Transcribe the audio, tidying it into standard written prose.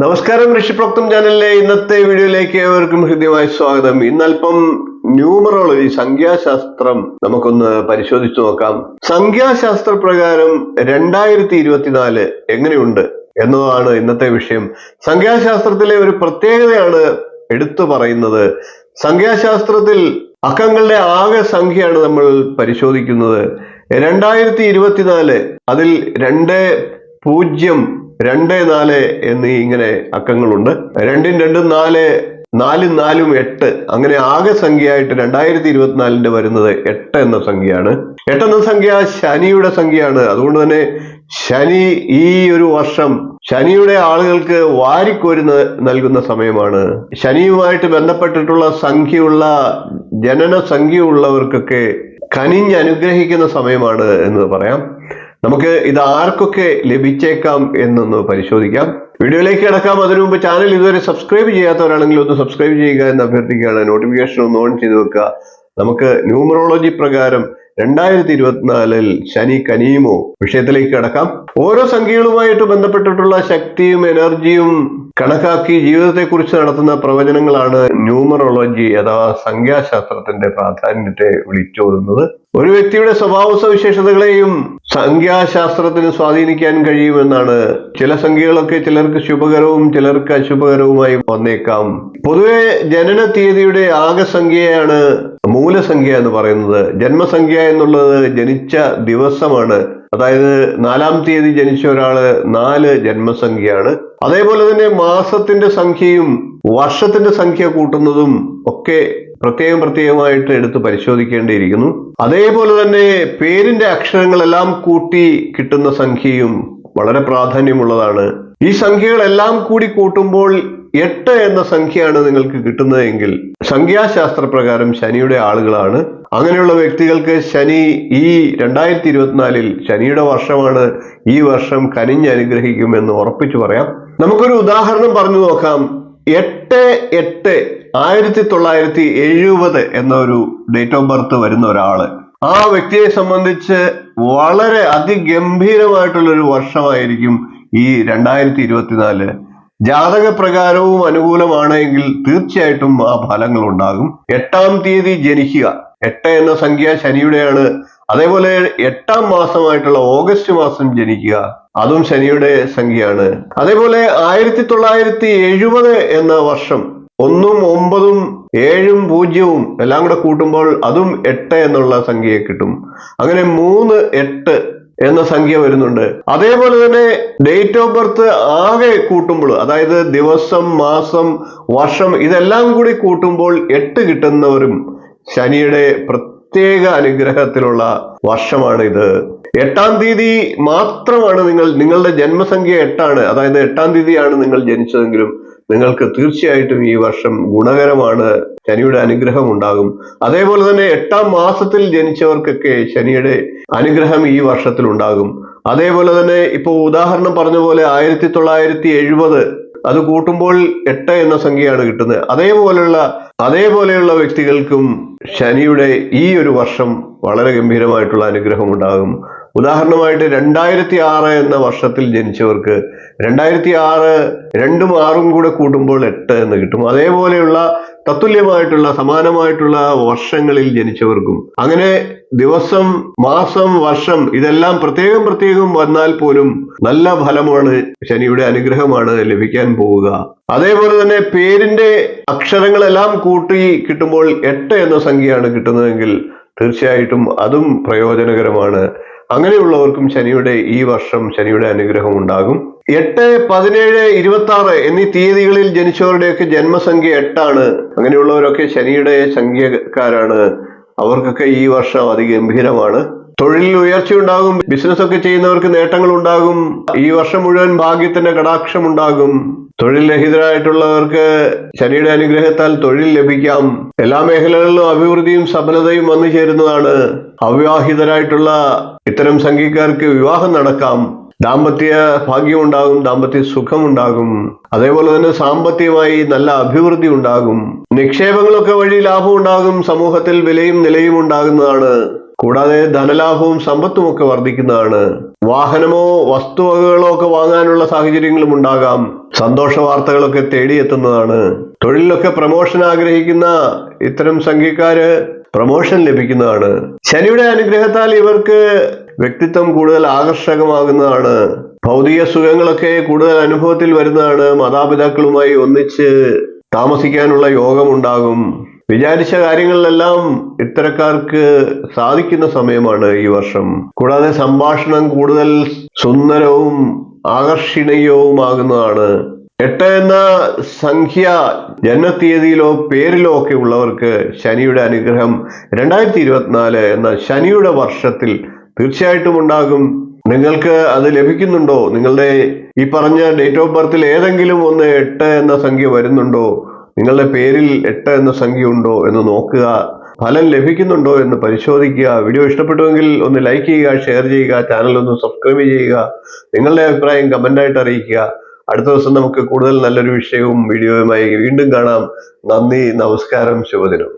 നമസ്കാരം, ഋഷിപ്രോക്തം ചാനലിലെ ഇന്നത്തെ വീഡിയോയിലേക്ക് ഏവർക്കും ഹൃദ്യമായ സ്വാഗതം. ഇന്നൽപ്പം ന്യൂമറോളജി, സംഖ്യാശാസ്ത്രം നമുക്കൊന്ന് പരിശോധിച്ചു നോക്കാം. സംഖ്യാശാസ്ത്ര പ്രകാരം 2024 എങ്ങനെയുണ്ട് എന്നതാണ് ഇന്നത്തെ വിഷയം. സംഖ്യാശാസ്ത്രത്തിലെ ഒരു പ്രത്യേകതയാണ് എടുത്തു പറയുന്നത്. സംഖ്യാശാസ്ത്രത്തിൽ അക്കങ്ങളുടെ ആകെ സംഖ്യയാണ് നമ്മൾ പരിശോധിക്കുന്നത്. 2024 അതിൽ 2, 0, 2, 4 എന്നീ ഇങ്ങനെ അക്കങ്ങളുണ്ട്. 2, 2, 4, 4, 4, 8 അങ്ങനെ ആകെ സംഖ്യയായിട്ട് 2024 വരുന്നത് 8 എന്ന സംഖ്യയാണ്. 8 എന്ന സംഖ്യ ശനിയുടെ സംഖ്യയാണ്. അതുകൊണ്ട് തന്നെ ശനി ഈ ഒരു വർഷം ശനിയുടെ ആളുകൾക്ക് വാരിക്കോരി നൽകുന്ന സമയമാണ്. ശനിയുമായിട്ട് ബന്ധപ്പെട്ടിട്ടുള്ള സംഖ്യയുള്ള ജനന സംഖ്യയുള്ളവർക്കൊക്കെ കനിഞ്ഞനുഗ്രഹിക്കുന്ന സമയമാണ് എന്ന് പറയാം. നമുക്ക് ഇത് ആർക്കൊക്കെ ലഭിച്ചേക്കാം എന്നൊന്ന് പരിശോധിക്കാം. വീഡിയോയിലേക്ക് കിടക്കാം. അതിനു മുമ്പ് ചാനൽ ഇതുവരെ സബ്സ്ക്രൈബ് ചെയ്യാത്തവരാണെങ്കിൽ ഒന്ന് സബ്സ്ക്രൈബ് ചെയ്യുക എന്ന് അഭ്യർത്ഥിക്കുകയാണ്. നോട്ടിഫിക്കേഷൻ ഒന്ന് ഓൺ ചെയ്ത് വെക്കുക. നമുക്ക് ന്യൂമറോളജി പ്രകാരം 2024 ശനി കനിയുമോ വിഷയത്തിലേക്ക് കിടക്കാം. ഓരോ സംഖ്യകളുമായിട്ട് ബന്ധപ്പെട്ടിട്ടുള്ള ശക്തിയും എനർജിയും കണക്കാക്കി ജീവിതത്തെക്കുറിച്ച് നടത്തുന്ന പ്രവചനങ്ങളാണ് ന്യൂമറോളജി അഥവാ സംഖ്യാശാസ്ത്രത്തിന്റെ പ്രാധാന്യത്തെ വിളിച്ചോതുന്നത്. ഒരു വ്യക്തിയുടെ സ്വഭാവ സവിശേഷതകളെയും സംഖ്യാശാസ്ത്രത്തിന് സ്വാധീനിക്കാൻ കഴിയുമെന്നാണ്. ചില സംഖ്യകളൊക്കെ ചിലർക്ക് ശുഭകരവും ചിലർക്ക് അശുഭകരവുമായി വന്നേക്കാം. പൊതുവെ ജനന തീയതിയുടെ ആകെ സംഖ്യയാണ് മൂലസംഖ്യ എന്ന് പറയുന്നത്. ജന്മസംഖ്യ എന്നുള്ളത് ജനിച്ച ദിവസമാണ്. അതായത് 4-ാം തീയതി ജനിച്ച ഒരാള് 4 ജന്മസംഖ്യയാണ്. അതേപോലെ തന്നെ മാസത്തിന്റെ സംഖ്യയും വർഷത്തിന്റെ സംഖ്യ കൂട്ടുന്നതും ഒക്കെ പ്രത്യേകമായിട്ട് എടുത്ത് പരിശോധിക്കേണ്ടിയിരിക്കുന്നു. അതേപോലെ തന്നെ പേരിന്റെ അക്ഷരങ്ങളെല്ലാം കൂട്ടി കിട്ടുന്ന സംഖ്യയും വളരെ പ്രാധാന്യമുള്ളതാണ്. ഈ സംഖ്യകളെല്ലാം കൂടി കൂട്ടുമ്പോൾ 8 എന്ന സംഖ്യയാണ് നിങ്ങൾക്ക് കിട്ടുന്നതെങ്കിൽ സംഖ്യാശാസ്ത്ര പ്രകാരം ശനിയുടെ ആളുകളാണ്. അങ്ങനെയുള്ള വ്യക്തികൾക്ക് ശനി ഈ 2024 ശനിയുടെ വർഷമാണ്. ഈ വർഷം കനിഞ്ഞനുഗ്രഹിക്കുമെന്ന് ഉറപ്പിച്ചു പറയാം. നമുക്കൊരു ഉദാഹരണം പറഞ്ഞു നോക്കാം. 8/8 1970 എന്ന ഒരു ഡേറ്റ് ഓഫ് ബർത്ത് വരുന്ന ഒരാള്, ആ വ്യക്തിയെ സംബന്ധിച്ച് വളരെ അതിഗംഭീരമായിട്ടുള്ളൊരു വർഷമായിരിക്കും ഈ 2024. ജാതക പ്രകാരവും അനുകൂലമാണെങ്കിൽ തീർച്ചയായിട്ടും ആ ഫലങ്ങൾ ഉണ്ടാകും. 8-ാം തീയതി ജനിക്കുക, 8 എന്ന സംഖ്യ ശനിയുടെയാണ്. അതേപോലെ 8-ാം മാസമായിട്ടുള്ള ഓഗസ്റ്റ് മാസം ജനിക്കുക, അതും ശനിയുടെ സംഖ്യയാണ്. അതേപോലെ 1970 എന്ന വർഷം 1, 9, 7, 0 എല്ലാം കൂടെ കൂട്ടുമ്പോൾ അതും 8 എന്നുള്ള സംഖ്യയെ കിട്ടും. അങ്ങനെ 3, 8 എന്ന സംഖ്യ വരുന്നുണ്ട്. അതേപോലെ തന്നെ ഡേറ്റ് ഓഫ് ബർത്ത് ആകെ കൂട്ടുമ്പോൾ, അതായത് ദിവസം, മാസം, വർഷം ഇതെല്ലാം കൂടി കൂട്ടുമ്പോൾ 8 കിട്ടുന്നവരും ശനിയുടെ പ്രത്യേക അനുഗ്രഹത്തിലുള്ള വർഷമാണ് ഇത്. 8-ാം തീയതി മാത്രമാണ് നിങ്ങളുടെ ജന്മസംഖ്യ 8 ആണ്. അതായത് 8-ാം തീയതിയാണ് നിങ്ങൾ ജനിച്ചതെങ്കിലും നിങ്ങൾക്ക് തീർച്ചയായിട്ടും ഈ വർഷം ഗുണകരമാണ്. ശനിയുടെ അനുഗ്രഹം ഉണ്ടാകും. അതേപോലെ തന്നെ 8-ാം മാസത്തിൽ ജനിച്ചവർക്കൊക്കെ ശനിയുടെ അനുഗ്രഹം ഈ വർഷത്തിൽ ഉണ്ടാകും. അതേപോലെ തന്നെ ഇപ്പൊ ഉദാഹരണം പറഞ്ഞ പോലെ 1970 അത് കൂട്ടുമ്പോൾ 8 എന്ന സംഖ്യയാണ് കിട്ടുന്നത്. അതേപോലെയുള്ള വ്യക്തികൾക്കും ശനിയുടെ ഈ ഒരു വർഷം വളരെ ഗംഭീരമായിട്ടുള്ള അനുഗ്രഹം ഉണ്ടാകും. ഉദാഹരണമായിട്ട് 2006 എന്ന വർഷത്തിൽ ജനിച്ചവർക്ക് 2006 2ഉം 6ഉം കൂടെ കൂട്ടുമ്പോൾ 8 എന്ന് കിട്ടും. അതേപോലെയുള്ള തത്തുല്യമായിട്ടുള്ള സമാനമായിട്ടുള്ള വർഷങ്ങളിൽ ജനിച്ചവർക്കും അങ്ങനെ ദിവസം, മാസം, വർഷം ഇതെല്ലാം പ്രത്യേകം വന്നാൽ പോലും നല്ല ഫലമാണ്, ശനിയുടെ അനുഗ്രഹമാണ് ലഭിക്കാൻ പോവുക. അതേപോലെ തന്നെ പേരിന്റെ അക്ഷരങ്ങളെല്ലാം കൂട്ടി കിട്ടുമ്പോൾ 8 എന്ന സംഖ്യയാണ് കിട്ടുന്നതെങ്കിൽ തീർച്ചയായിട്ടും അതും പ്രയോജനകരമാണ്. അങ്ങനെയുള്ളവർക്കും ശനിയുടെ ഈ വർഷം ശനിയുടെ അനുഗ്രഹം ഉണ്ടാകും. 8, 17, 26 എന്നീ തീയതികളിൽ ജനിച്ചവരുടെയൊക്കെ ജന്മസംഖ്യ 8 ആണ്. അങ്ങനെയുള്ളവരൊക്കെ ശനിയുടെ സംഖ്യക്കാരാണ്. അവർക്കൊക്കെ ഈ വർഷം അതിഗംഭീരമാണ്. തൊഴിലിൽ ഉയർച്ച ഉണ്ടാകും. ബിസിനസ് ഒക്കെ ചെയ്യുന്നവർക്ക് നേട്ടങ്ങൾ ഉണ്ടാകും. ഈ വർഷം മുഴുവൻ ഭാഗ്യത്തിന്റെ കടാക്ഷം ഉണ്ടാകും. തൊഴിൽ രഹിതരായിട്ടുള്ളവർക്ക് ശനിയുടെ അനുഗ്രഹത്താൽ തൊഴിൽ ലഭിക്കാം. എല്ലാ മേഖലകളിലും അഭിവൃദ്ധിയും സഫലതയും വന്നു ചേരുന്നതാണ്. അവിവാഹിതരായിട്ടുള്ള ഇത്തരം സംഖ്യക്കാർക്ക് വിവാഹം നടക്കാം. ദാമ്പത്യ ഭാഗ്യം ഉണ്ടാകും, ദാമ്പത്യ സുഖമുണ്ടാകും. അതേപോലെ തന്നെ സാമ്പത്തികമായി നല്ല അഭിവൃദ്ധി ഉണ്ടാകും. നിക്ഷേപങ്ങളൊക്കെ വഴി ലാഭം ഉണ്ടാകും. സമൂഹത്തിൽ വിലയും നിലയും ഉണ്ടാകുന്നതാണ്. കൂടാതെ ധനലാഭവും സമ്പത്തും ഒക്കെ വർദ്ധിക്കുന്നതാണ്. വാഹനമോ വസ്തുവകകളോ ഒക്കെ വാങ്ങാനുള്ള സാഹചര്യങ്ങളും ഉണ്ടാകാം. സന്തോഷ വാർത്തകളൊക്കെ തേടിയെത്തുന്നതാണ്. തൊഴിലിലൊക്കെ പ്രമോഷൻ ആഗ്രഹിക്കുന്ന ഇത്തരം സംഖ്യക്കാര് പ്രമോഷൻ ലഭിക്കുന്നതാണ്. ശനിയുടെ അനുഗ്രഹത്താൽ ഇവർക്ക് വ്യക്തിത്വം കൂടുതൽ ആകർഷകമാകുന്നതാണ്. ഭൗതിക സുഖങ്ങളൊക്കെ കൂടുതൽ അനുഭവത്തിൽ വരുന്നതാണ്. മാതാപിതാക്കളുമായി ഒന്നിച്ച് താമസിക്കാനുള്ള യോഗമുണ്ടാകും. വിചാരിച്ച കാര്യങ്ങളിലെല്ലാം ഇത്തരക്കാർക്ക് സാധിക്കുന്ന സമയമാണ് ഈ വർഷം. കൂടാതെ സംഭാഷണം കൂടുതൽ സുന്ദരവും ആകർഷണീയവുമാകുന്നതാണ്. 8 എന്ന സംഖ്യ ജന്മതീയതിയിലോ പേരിലോ ഒക്കെ ഉള്ളവർക്ക് ശനിയുടെ അനുഗ്രഹം 2024 എന്ന ശനിയുടെ വർഷത്തിൽ തീർച്ചയായിട്ടും ഉണ്ടാകും. നിങ്ങൾക്ക് അത് ലഭിക്കുന്നുണ്ടോ? നിങ്ങളുടെ ഈ പറഞ്ഞ ഡേറ്റ് ഓഫ് ബർത്തിൽ ഏതെങ്കിലും ഒന്ന് 8 എന്ന സംഖ്യ വരുന്നുണ്ടോ? നിങ്ങളുടെ പേരിൽ 8 എന്ന സംഖ്യ ഉണ്ടോ എന്ന് നോക്കുക. ഫലം ലഭിക്കുന്നുണ്ടോ എന്ന് പരിശോധിക്കുക. വീഡിയോ ഇഷ്ടപ്പെട്ടുവെങ്കിൽ ഒന്ന് ലൈക്ക് ചെയ്യുക, ഷെയർ ചെയ്യുക, ചാനൽ ഒന്ന് സബ്സ്ക്രൈബ് ചെയ്യുക. നിങ്ങളുടെ അഭിപ്രായം കമന്റായിട്ട് അറിയിക്കുക. അടുത്ത ദിവസം നമുക്ക് കൂടുതൽ നല്ലൊരു വിഷയവും വീഡിയോയുമായി വീണ്ടും കാണാം. നന്ദി, നമസ്കാരം, ശുഭദിനം.